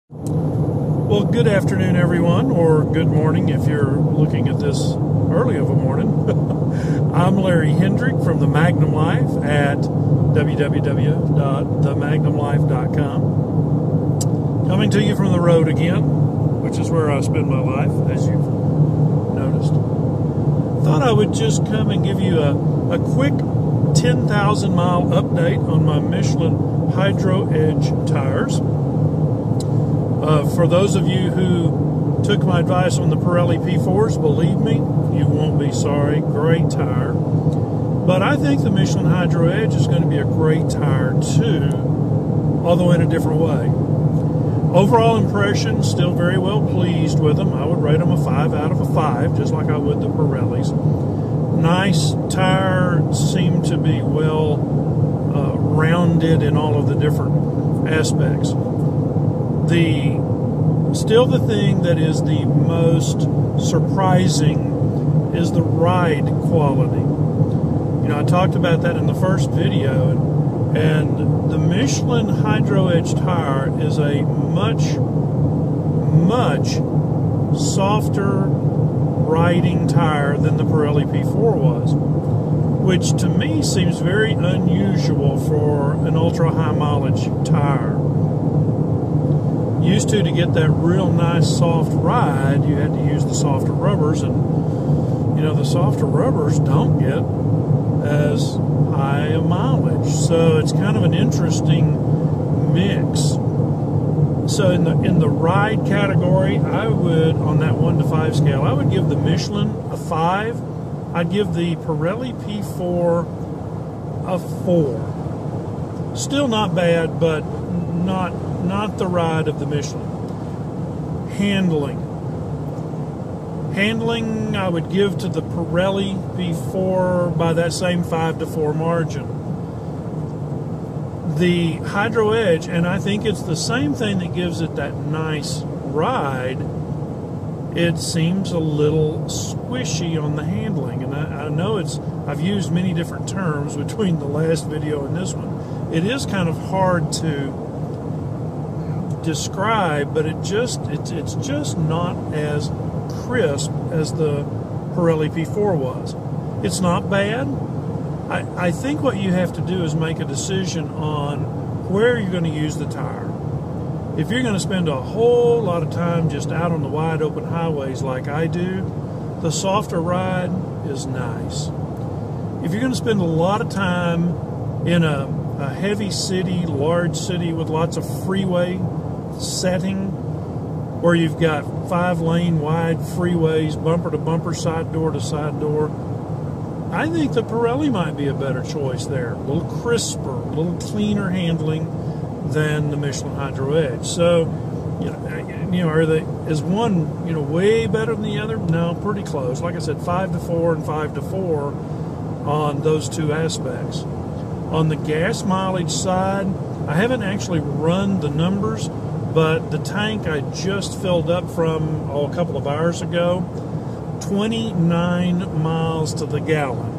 Well, good afternoon, everyone, or good morning if you're looking at this early of a morning. I'm Larry Hendrick from The Magnum Life at www.themagnumlife.com. Coming to you from the road again, which is where I spend my life, as you've noticed. Thought I would just come and give you a quick 10,000 mile update on my Michelin HydroEdge tires. For those of you who took my advice on the Pirelli P4s, believe me, you won't be sorry. Great tire. But I think the Michelin HydroEdge is going to be a great tire too, although in a different way. Overall impression, still very well pleased with them. I would rate them a 5 out of a 5, just like I would the Pirellis. Nice tire, seem to be well rounded in all of the different aspects. Still the thing that is the most surprising is the ride quality. You know, I talked about that in the first video, and the Michelin HydroEdge tire is a much softer riding tire than the Pirelli P4 was, which to me seems very unusual for an ultra high mileage tire. Used to get that real nice soft ride, you had to use the softer rubbers, and you know, the softer rubbers don't get as high a mileage, so it's kind of an interesting mix. So in the ride category, I would, on that 1 to 5 scale, I would give the Michelin a 5. I'd give the Pirelli P4 a 4. Still not bad, but not the ride of the Michelin. Handling, I would give to the Pirelli P4 by that same 5 to 4 margin. The HydroEdge, and I think it's the same thing that gives it that nice ride, it seems a little squishy on the handling. And I know I've used many different terms between the last video and this one. It is kind of hard to describe, but it's just not as crisp as the Pirelli P4 was. It's not bad. I think what you have to do is make a decision on where you're going to use the tire. If you're going to spend a whole lot of time just out on the wide open highways like I do, the softer ride is nice. If you're going to spend a lot of time in a heavy city, large city with lots of freeway setting, where you've got 5-lane wide freeways, bumper to bumper, side door to side door, I think the Pirelli might be a better choice there. A little crisper, a little cleaner handling than the Michelin HydroEdge. So, is one way better than the other? No, pretty close. Like I said, 5 to 4 and 5 to 4 on those two aspects. On the gas mileage side, I haven't actually run the numbers, but the tank I just filled up from a couple of hours ago, 29 miles to the gallon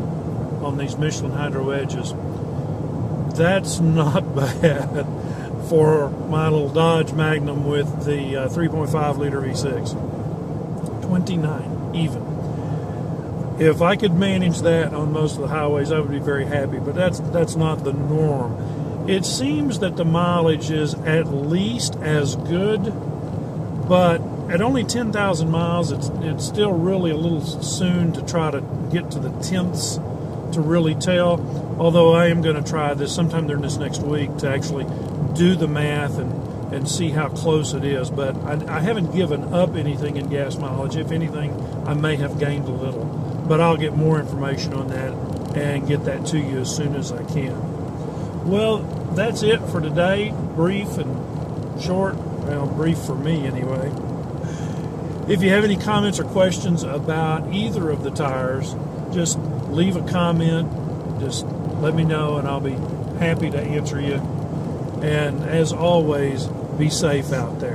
on these Michelin HydroEdges. That's not bad for my little Dodge Magnum with the 3.5 liter V6. 29 even. If I could manage that on most of the highways, I would be very happy, but that's not the norm. It seems that the mileage is at least as good, but at only 10,000 miles, it's still really a little soon to try to get to the tenths to really tell, although I am going to try this sometime during this next week to actually do the math and see how close it is. But I haven't given up anything in gas mileage. If anything, I may have gained a little. But I'll get more information on that and get that to you as soon as I can. Well, that's it for today. Brief and short. Well, brief for me anyway. If you have any comments or questions about either of the tires, just leave a comment. Just let me know and I'll be happy to answer you. And as always, be safe out there.